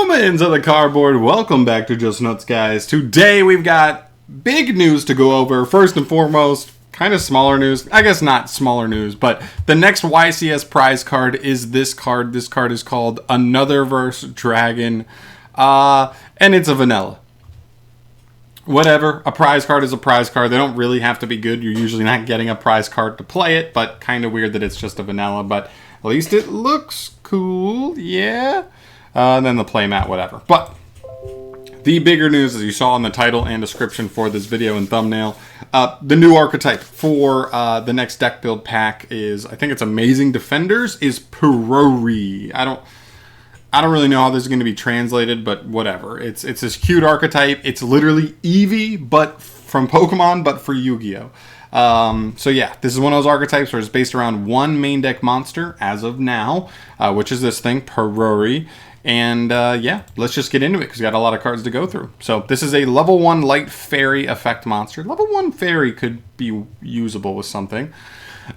Humans of the cardboard, welcome back to Just Nuts, guys. Today we've got big news to go over. First and foremost, kind of smaller news. I guess not smaller news, but the next YCS prize card is this card. This card is called Another Verse Dragon, and it's a vanilla. Whatever, a prize card is a prize card. They don't really have to be good. You're usually not getting a prize card to play it, but kind of weird that it's just a vanilla, but at least it looks cool, yeah. And then the playmat, whatever. But the bigger news, as you saw in the title and description for this video and thumbnail, the new archetype for the next deck build pack is, I think it's Amazing Defenders, is PURERY. I don't really know how this is going to be translated, but whatever. It's this cute archetype. It's literally EEVEE, but from Pokemon, but for Yu-Gi-Oh! So yeah, this is one of those archetypes where it's based around one main deck monster as of now, which is this thing, PURERY. And yeah, let's just get into it because we got a lot of cards to go through. So this is a level 1 light fairy effect monster. Level 1 fairy could be usable with something.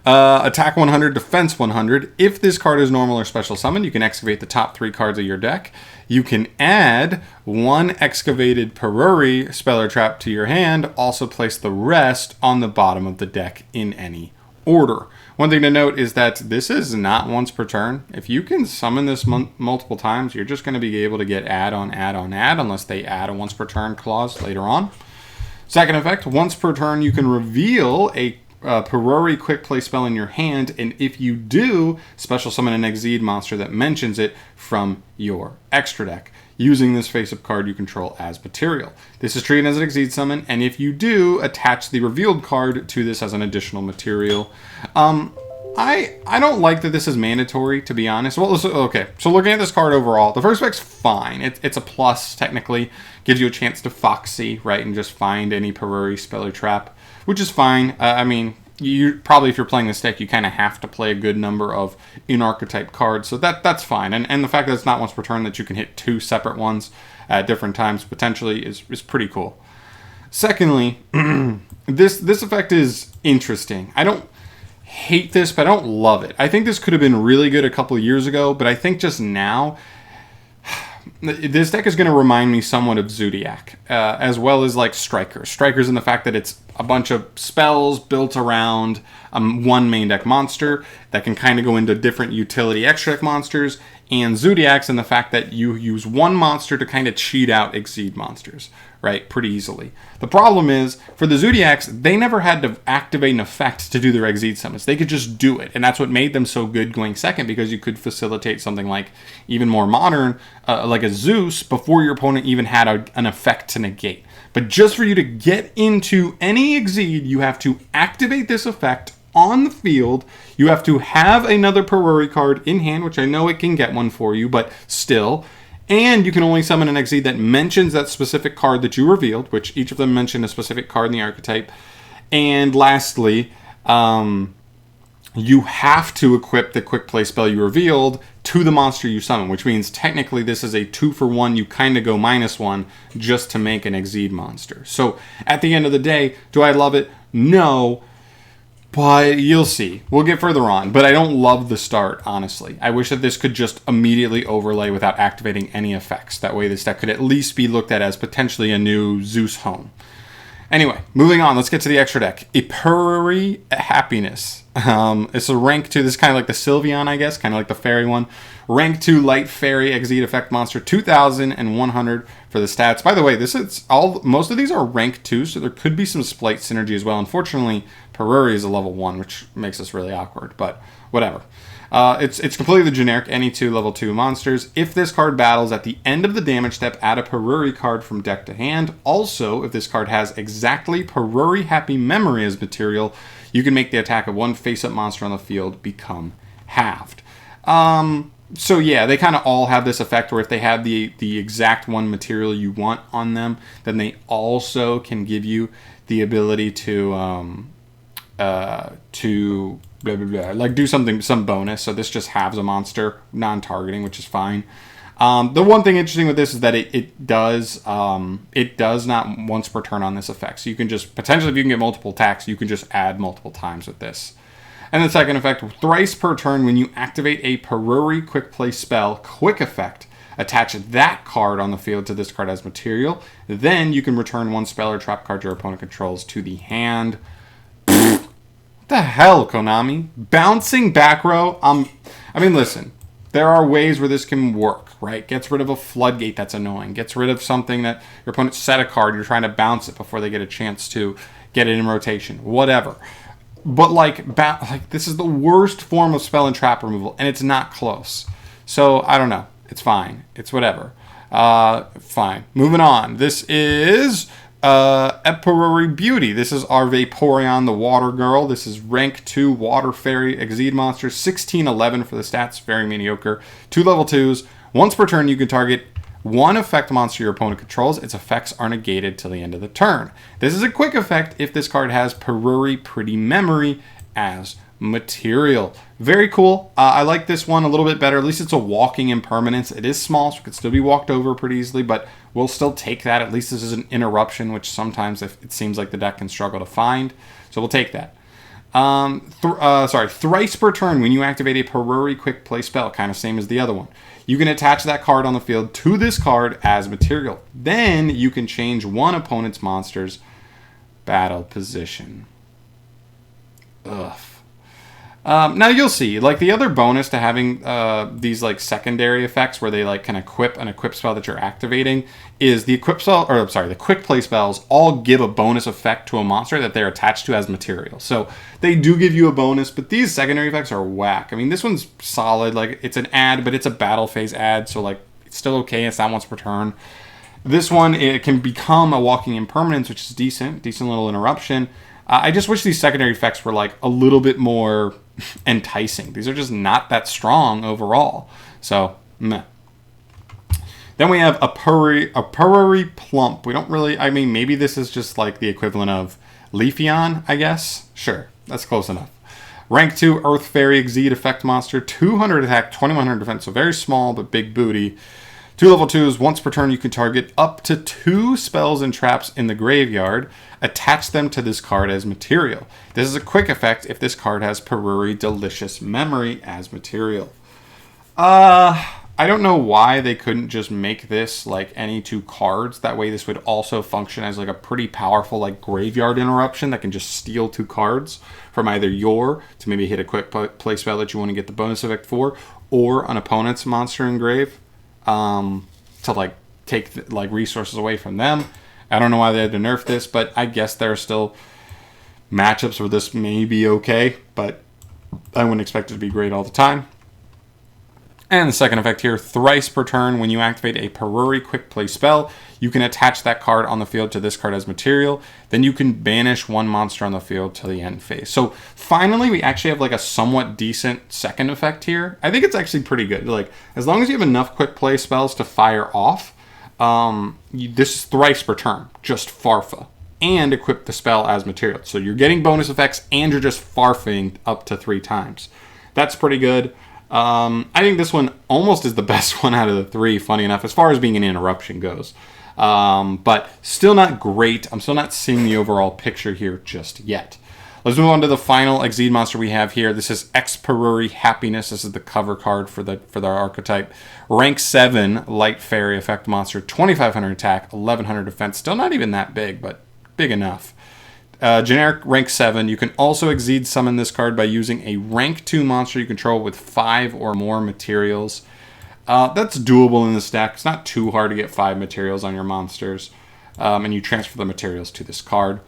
Attack 100, defense 100. If this card is normal or special summon, you can excavate the top 3 cards of your deck. You can add 1 excavated PURERY spell or trap to your hand. Also place the rest on the bottom of the deck in any order. One thing to note is that this is not once per turn. If you can summon this multiple times, you're just going to be able to get add on add on add unless they add a once per turn clause later on. Second effect, once per turn you can reveal a PURERY quick play spell in your hand, and if you do, special summon an Exceed monster that mentions it from your extra deck, using this face-up card you control as material. This is treated as an Exceed summon, and if you do, attach the revealed card to this as an additional material. I don't like that this is mandatory, to be honest. Well, okay, so looking at this card overall, the first effect's fine. It's a plus, technically. Gives you a chance to Foxy, right, and just find any PURERY spell or trap, which is fine. I mean, you probably, if you're playing this deck, you kind of have to play a good number of in-archetype cards, so that's fine. And the fact that it's not once per turn, that you can hit 2 separate ones at different times, potentially, is pretty cool. Secondly, this effect is interesting. I don't hate this, but I don't love it. I think this could have been really good a couple of years ago, but I think just now, this deck is going to remind me somewhat of Zodiac, as well as like Strikers. Strikers in the fact that it's a bunch of spells built around one main deck monster that can kind of go into different utility extra deck monsters, and Zodiac's in the fact that you use one monster to kind of cheat out Exceed monsters, right, pretty easily. The problem is, for the Zodiacs, they never had to activate an effect to do their Exceed summons. They could just do it, and that's what made them so good going second, because you could facilitate something like, even more modern, like a Zeus, before your opponent even had an effect to negate. But just for you to get into any Exceed, you have to activate this effect on the field. You have to have another PURERY card in hand, which I know it can get one for you, but still. And you can only summon an Exceed that mentions that specific card that you revealed, which each of them mention a specific card in the archetype. And lastly, you have to equip the quick play spell you revealed to the monster you summon, which means technically this is a 2-for-1. You kind of go -1 just to make an Exceed monster. So at the end of the day, do I love it? No. But you'll see. We'll get further on. But I don't love the start, honestly. I wish that this could just immediately overlay without activating any effects. That way this deck could at least be looked at as potentially a new Zeus home. Anyway, moving on. Let's get to the extra deck. A PURERY Happiness. It's a rank 2. This is kind of like the Sylveon, I guess. Kind of like the fairy one. Rank 2 light fairy Exceed effect monster. 2,100 for the stats. By the way, most of these are rank 2, so there could be some Splite synergy as well. Unfortunately, PURERY is a level 1, which makes this really awkward, but whatever. It's completely generic, any 2 level 2 monsters. If this card battles at the end of the damage step, add a PURERY card from deck to hand. Also, if this card has exactly PURERY Happy Memory as material, you can make the attack of one face-up monster on the field become halved. So yeah, they kind of all have this effect where if they have the exact one material you want on them, then they also can give you the ability to blah, blah, blah, like do some bonus. So this just halves a monster, non-targeting, which is fine. The one thing interesting with this is that it does not once per turn on this effect. So you can just, potentially if you can get multiple attacks, you can just add multiple times with this. And the second effect, thrice per turn when you activate a PURERY quick play spell, quick effect, attach that card on the field to this card as material. Then you can return one spell or trap card your opponent controls to the hand. What the hell, Konami? Bouncing back row? I mean, listen. There are ways where this can work, right? Gets rid of a floodgate that's annoying. Gets rid of something that your opponent set a card, you're trying to bounce it before they get a chance to get it in rotation. Whatever. But like this is the worst form of spell and trap removal, and it's not close. So I don't know. It's fine. It's whatever. Fine. Moving on. This is PURERY Beauty. This is our Vaporeon, the Water Girl. This is rank 2 Water Fairy Exceed monster. 1611 for the stats. Very mediocre. 2 level 2s. Once per turn, you can target one effect monster your opponent controls. Its effects are negated till the end of the turn. This is a quick effect if this card has PURERY Pretty Memory as material. Very cool. I like this one a little bit better. At least it's a walking impermanence. It is small, so it could still be walked over pretty easily, but we'll still take that. At least this is an interruption, which sometimes it seems like the deck can struggle to find. So we'll take that. Thrice per turn when you activate a PURERY quick play spell, kind of same as the other one. You can attach that card on the field to this card as material. Then you can change one opponent's monster's battle position. Ugh. Now you'll see, like the other bonus to having these like secondary effects where they like can equip an equip spell that you're activating is the the quick play spells all give a bonus effect to a monster that they're attached to as material. So they do give you a bonus, but these secondary effects are whack. I mean, this one's solid, like it's an ad, but it's a battle phase ad, so like it's still okay. It's not once per turn. This one, it can become a walking impermanence, which is decent little interruption. I just wish these secondary effects were like a little bit more enticing. These are just not that strong overall. So, meh. Then we have a PURERY Plump. We don't really, I mean, maybe this is just like the equivalent of Leafeon, I guess. Sure, that's close enough. Rank 2 Earth Fairy Exceed effect monster. 200 attack, 2100 defense. So very small, but big booty. 2 level 2s. Once per turn, you can target up to 2 spells and traps in the graveyard. Attach them to this card as material. This is a quick effect if this card has PURERY Delicious Memory as material. I don't know why they couldn't just make this like any 2 cards. That way this would also function as like a pretty powerful like graveyard interruption that can just steal 2 cards from either your to maybe hit a quick play spell that you want to get the bonus effect for, or an opponent's monster in grave to like take like resources away from them. I don't know why they had to nerf this, but I guess there are still matchups where this may be okay, but I wouldn't expect it to be great all the time. And the second effect here, thrice per turn, when you activate a PURERY quick play spell, you can attach that card on the field to this card as material. Then you can banish one monster on the field to the end phase. So finally, we actually have like a somewhat decent second effect here. I think it's actually pretty good. Like, as long as you have enough quick play spells to fire off, this is thrice per turn, just Farfa, and equip the spell as material. So you're getting bonus effects and you're just farfing up to 3 times. That's pretty good. I think this one almost is the best one out of the 3, funny enough, as far as being an interruption goes. But still not great. I'm still not seeing the overall picture here just yet. Let's move on to the final Exceed monster we have here. This is PURERY Happiness. This is the cover card for the archetype. Rank 7 Light Fairy effect monster. 2500 attack, 1100 defense. Still not even that big, but big enough. Generic rank 7. You can also Exceed summon this card by using a rank 2 monster you control with 5 or more materials. That's doable in this deck. It's not too hard to get 5 materials on your monsters. And you transfer the materials to this card.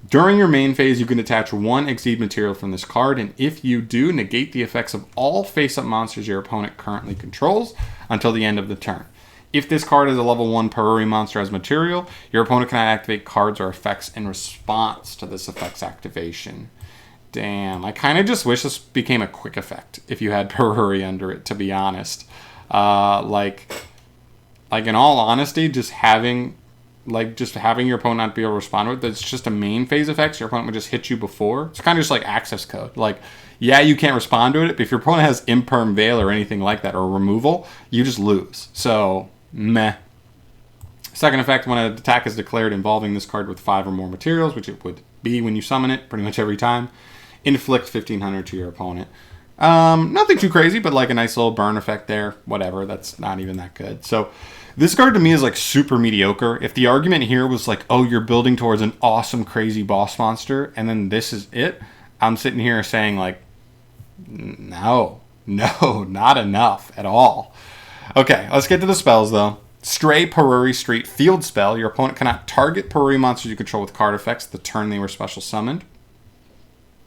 During your main phase, you can attach 1 Exceed material from this card, and if you do, negate the effects of all face-up monsters your opponent currently controls until the end of the turn. If this card is a level 1 PURERY monster as material, your opponent cannot activate cards or effects in response to this effect's activation. Damn, I kind of just wish this became a quick effect if you had PURERY under it, to be honest. Like in all honesty, just having your opponent not be able to respond to it, that's just a main phase effect, so your opponent would just hit you before. It's kind of just like access code. Like, yeah, you can't respond to it, but if your opponent has Imperm Veil or anything like that, or removal, you just lose. So, meh. Second effect, when an attack is declared involving this card with 5 or more materials, which it would be when you summon it pretty much every time, inflict 1500 to your opponent. Nothing too crazy, but like a nice little burn effect there. Whatever, that's not even that good. So this card to me is like super mediocre. If the argument here was like, oh, you're building towards an awesome, crazy boss monster, and then this is it, I'm sitting here saying like, no, not enough at all. Okay, let's get to the spells though. Stray PURERY Street Field spell. Your opponent cannot target PURERY monsters you control with card effects the turn they were special summoned.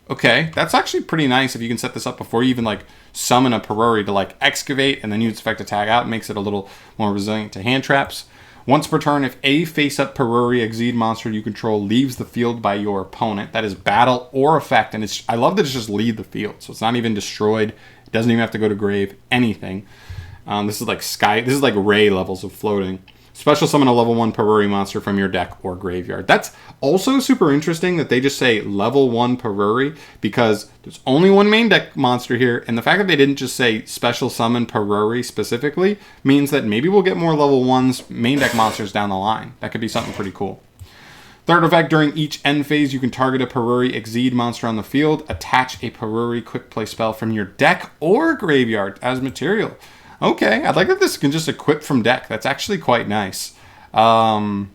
Okay, that's actually pretty nice if you can set this up before you even like summon a PURERY to like excavate and then use effect to tag out. It makes it a little more resilient to hand traps. Once per turn, if a face-up PURERY EEVEE monster you control leaves the field by your opponent, that is battle or effect, and I love that it's just leave the field, so it's not even destroyed. It doesn't even have to go to grave, anything. This is like Ray levels of floating. Special summon a level 1 PURERY monster from your deck or graveyard. That's also super interesting that they just say level 1 PURERY, because there's only one main deck monster here, and the fact that they didn't just say special summon PURERY specifically means that maybe we'll get more level 1s main deck monsters down the line. That could be something pretty cool. Third effect, during each end phase, you can target a PURERY EEVEE monster on the field, attach a PURERY quick play spell from your deck or graveyard as material. Okay, I'd like that this can just equip from deck. That's actually quite nice. Graveyard's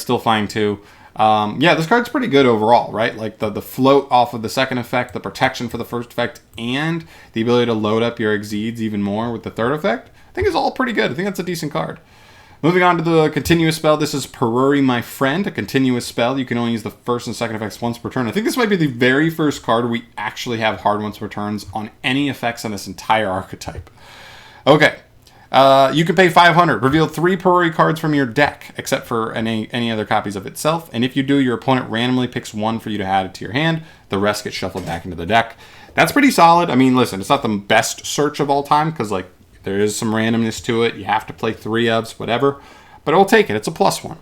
still fine too. Yeah, this card's pretty good overall, right? Like the float off of the second effect, the protection for the first effect, and the ability to load up your EEVEEs even more with the third effect, I think is all pretty good. I think that's a decent card. Moving on to the continuous spell, this is PURERY My Friend, a continuous spell. You can only use the first and second effects once per turn. I think this might be the very first card we actually have hard once per turns on any effects on this entire archetype. Okay, you can pay 500. Reveal 3 PURERY cards from your deck, except for any other copies of itself. And if you do, your opponent randomly picks one for you to add it to your hand. The rest gets shuffled back into the deck. That's pretty solid. I mean, listen, it's not the best search of all time, because like there is some randomness to it. You have to play 3 ofs, whatever. But I'll take it. It's a +1.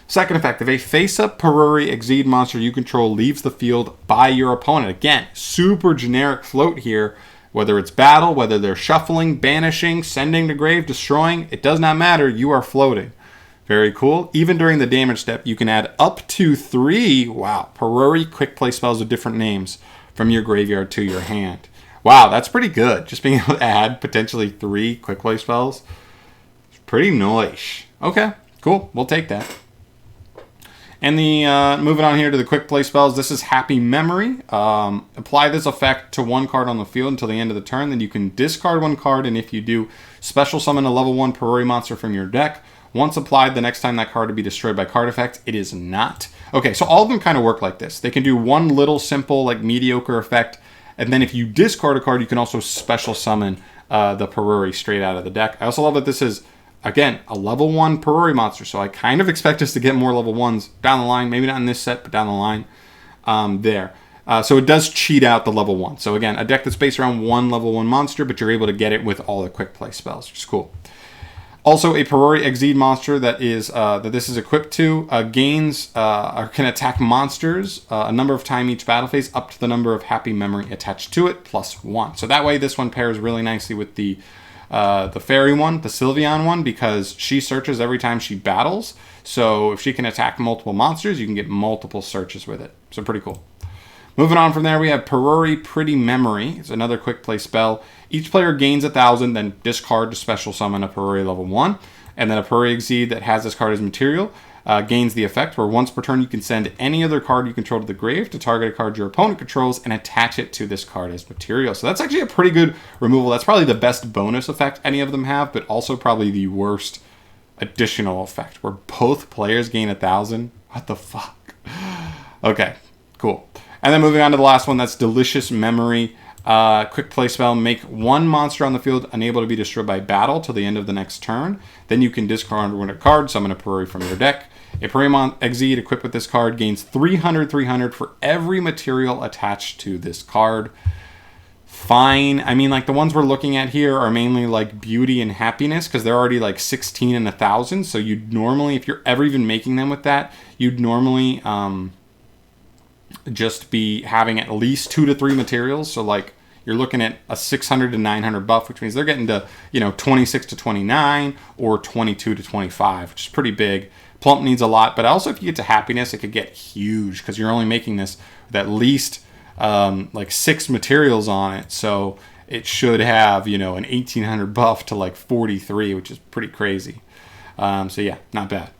Second effect, if a face-up PURERY EEVEE monster you control leaves the field by your opponent. Again, super generic float here. Whether it's battle, whether they're shuffling, banishing, sending to grave, destroying, it does not matter. You are floating. Very cool. Even during the damage step, you can add up to 3, wow, PURERY quick play spells with different names from your graveyard to your hand. Wow, that's pretty good. Just being able to add potentially 3 quick play spells. It's pretty nice. Okay, cool. We'll take that. And the moving on here to the quick play spells, this is Happy Memory. Apply this effect to 1 card on the field until the end of the turn. Then you can discard 1 card, and if you do, special summon a level 1 PURERY monster from your deck. Once applied, the next time that card to be destroyed by card effect, it is not. Okay, so all of them kind of work like this. They can do one little simple, like mediocre effect, and then if you discard a card, you can also special summon the PURERY straight out of the deck. I also love that this is, again, a level 1 PURERY monster, so I kind of expect us to get more level 1s down the line. Maybe not in this set, but down the line there. So it does cheat out the level 1. So again, a deck that's based around 1 level 1 monster, but you're able to get it with all the quick play spells, which is cool. Also, a PURERY EEVEE monster that this is equipped to gains or can attack monsters a number of times each battle phase, up to the number of Happy Memory attached to it, +1. So that way, this one pairs really nicely with the fairy one, the Sylveon one, because she searches every time she battles. So if she can attack multiple monsters, you can get multiple searches with it. So pretty cool. Moving on from there, we have PURERY Pretty Memory. It's another quick play spell. Each player gains 1,000, then discard to special summon a PURERY level 1. And then a PURERY EEVEE that has this card as material gains the effect where once per turn you can send any other card you control to the grave to target a card your opponent controls and attach it to this card as material. So that's actually a pretty good removal. That's probably the best bonus effect any of them have, but also probably the worst additional effect where both players gain 1,000. What the fuck? Okay, cool. And then moving on to the last one, that's Delicious Memory. Quick play spell, make 1 monster on the field unable to be destroyed by battle till the end of the next turn. Then you can discard 1 card, summon a PURERY from your deck. A PURERY EEVEE equipped with this card gains 300 for every material attached to this card. Fine. I mean, like the ones we're looking at here are mainly like beauty and happiness because they're already like 16 and 1,000. So you'd normally, if you're ever even making them with that, you'd normally just be having at least 2 to 3 materials. So like you're looking at a 600 to 900 buff, which means they're getting to, 26 to 29 or 22 to 25, which is pretty big. Plump needs a lot, but also if you get to happiness, it could get huge because you're only making this with at least like 6 materials on it. So it should have, you know, an 1800 buff to like 43, which is pretty crazy. So yeah, not bad.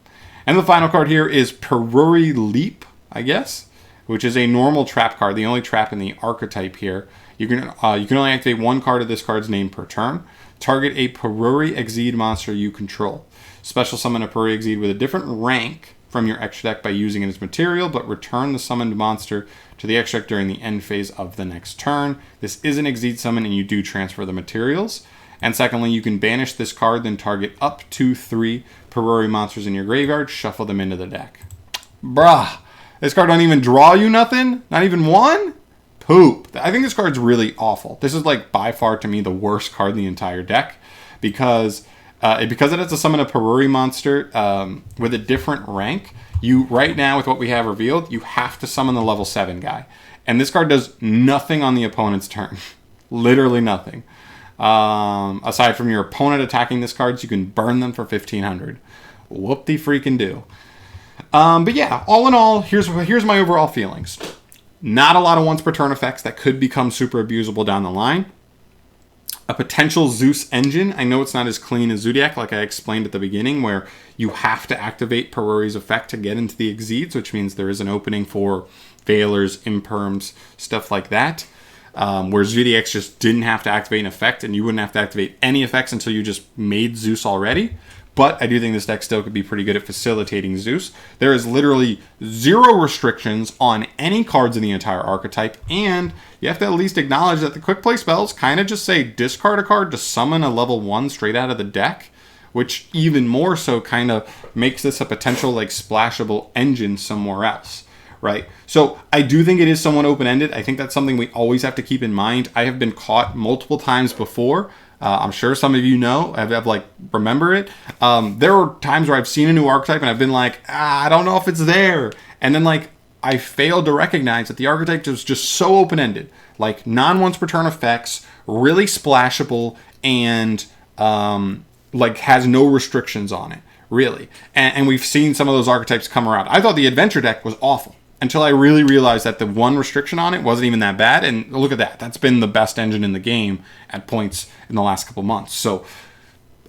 And the final card here is PURERY Leap, I guess, which is a normal trap card, the only trap in the archetype here. You can only activate 1 card of this card's name per turn. Target a PURERY Exceed monster you control. Special summon a PURERY Exceed with a different rank from your extra deck by using it as material, but return the summoned monster to the extra deck during the end phase of the next turn. This is an Exceed summon, and you do transfer the materials. And secondly, you can banish this card, then target up to 3 PURERY monsters in your graveyard, shuffle them into the deck. Bruh, this card don't even draw you nothing? Not even 1? Poop. I think this card's really awful. This is like by far to me the worst card in the entire deck because it has to summon a PURERY monster with a different rank. You right now with what we have revealed, you have to summon the level 7 guy, and this card does nothing on the opponent's turn. Literally nothing. Aside from your opponent attacking this card, so you can burn them for 1500. Whoop-de-freaking do. But yeah, all in all, here's my overall feelings. Not a lot of once per turn effects that could become super abusable down the line. A potential Zeus engine. I know it's not as clean as Zodiac, like I explained at the beginning, where you have to activate PURERY's effect to get into the Exceeds, which means there is an opening for Veilers, Imperms, stuff like that. Where Zodiac just didn't have to activate an effect, and you wouldn't have to activate any effects until you just made Zeus already. But I do think this deck still could be pretty good at facilitating Zeus. There is literally 0 restrictions on any cards in the entire archetype, and you have to at least acknowledge that the quick play spells kind of just say discard a card to summon a level 1 straight out of the deck, which even more so kind of makes this a potential like splashable engine somewhere else. Right? So I do think it is somewhat open-ended. I think that's something we always have to keep in mind. I have been caught multiple times before. I'm sure some of you know, have like remember it. There were times where I've seen a new archetype and I've been like, I don't know if it's there. And then like I failed to recognize that the archetype was just so open-ended. Like non-once per turn effects, really splashable, and like has no restrictions on it, really. And we've seen some of those archetypes come around. I thought the adventure deck was awful until I really realized that the 1 restriction on it wasn't even that bad. And look at that. That's been the best engine in the game at points in the last couple months. So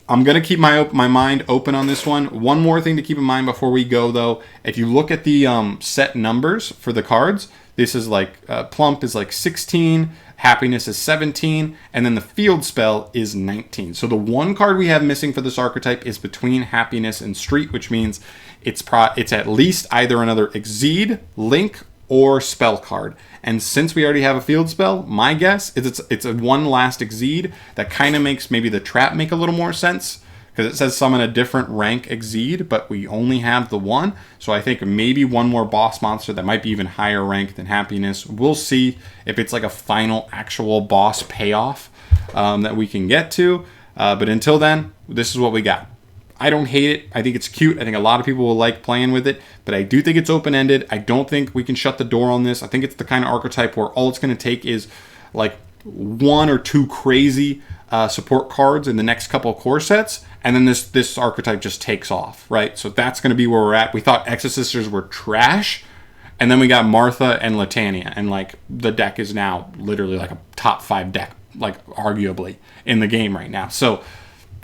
I'm going to keep my mind open on this one. One more thing to keep in mind before we go, though. If you look at the set numbers for the cards, this is like Plump is like 16, Happiness is 17, and then the field spell is 19. So the 1 card we have missing for this archetype is between Happiness and Street, which means it's at least either another Exceed, Link, or spell card. And since we already have a field spell, my guess is it's a 1 last Exceed that kind of makes maybe the trap make a little more sense, because it says summon a different rank Exceed, but we only have the 1. So I think maybe 1 more boss monster that might be even higher rank than Happiness. We'll see if it's like a final actual boss payoff that we can get to. But until then, this is what we got. I don't hate it. I think it's cute. I think a lot of people will like playing with it, but I do think it's open-ended. I don't think we can shut the door on this. I think it's the kind of archetype where all it's going to take is like 1 or 2 crazy support cards in the next couple of core sets, and then this archetype just takes off, right? So that's going to be where we're at. We thought Exorcisters were trash, and then we got Martha and Latania, and like the deck is now literally like a top 5 deck, like arguably in the game right now. So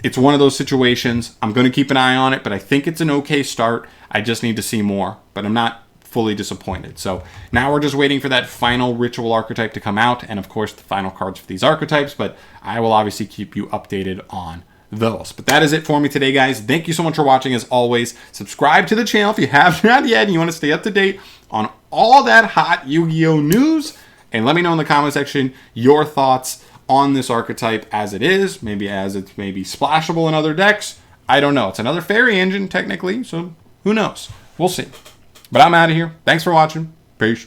it's one of those situations. I'm going to keep an eye on it, but I think it's an okay start. I just need to see more, but I'm not fully disappointed. So now we're just waiting for that final ritual archetype to come out, and of course the final cards for these archetypes, but I will obviously keep you updated on those. But that is it for me today, guys. Thank you so much for watching. As always, subscribe to the channel if you have not yet and you want to stay up to date on all that hot Yu-Gi-Oh news, and let me know in the comment section your thoughts on this archetype as it is, maybe as it's maybe splashable in other decks. I don't know. It's another fairy engine technically, so who knows? We'll see. But I'm out of here. Thanks for watching. Peace.